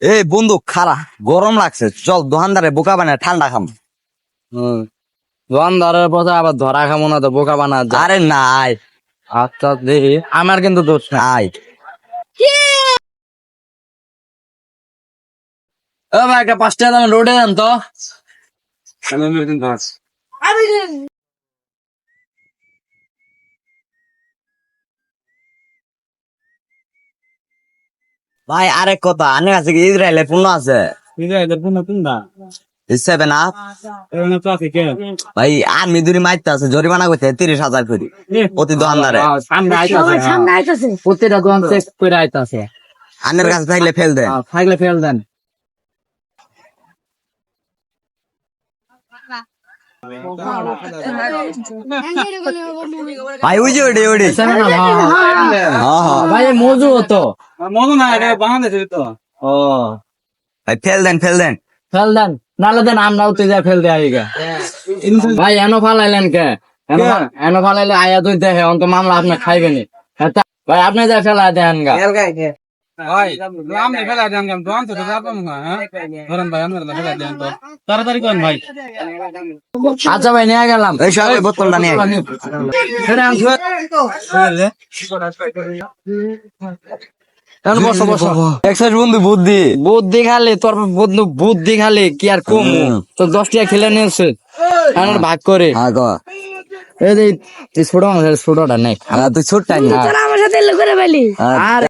এই বন্ধু খারা গরম লাগছে, চল দোকানদারে বোকা বানায় ঠান্ডা খাম। দোকানদারের পথে আবার ধরা খাবো না তো, বোকা বানা যায়। আরে নাই, আচ্ছা দেখি, আমার কিন্তু দোষ নাই। আয় ও ভাই, একটা 5 টাকা দামের রোডে দেন তো। ভাই আরেক কথা, আনের কাছে কি ইসরায়েলের পণ্য আছে? সেভেন আপ ভাই, আর্মি দূরি মারতে আছে, জরিমানা করতে 30,000 করে প্রতি দোকানদারে। প্রতিটা দোকান চেক করে আইতাছে। আনের কাছে থাকলে ফেল দেন। থাকলে ফেল দেন। ভাই ওই যে ওডি ওডি, ভাই মজু হতো। ও ভাই ফেল দেন ফেল দেন। ফেল দেন, নালে দেন, আমরাও তো যা ফেল দেয় আইগা। ভাই এনো ফালাইলেন কে? এনো ফালাইলে আয়া তুই দেখে অন্ত মামলা আপনি খাইবেন। ভাই আপনি যা ফেলা দেন গা। আচ্ছা ভাই, নিয়ে গেলাম। এই সব ওই বোতলটা নিয়ে আয়। বসো বসো। একসাথে বন্ধু বুদ্ধি বুদ্ধি খালি তোর বন্ধু, বুদ্ধি খালি কি আর কম। তো 10 টাকা খেলে নিয়েছে, ভাগ করে। হ্যাঁ গো, এই ছোট মানুষের ছোটটা নেই, তুই ছোট্ট আমার সাথে করে ফেলি। আর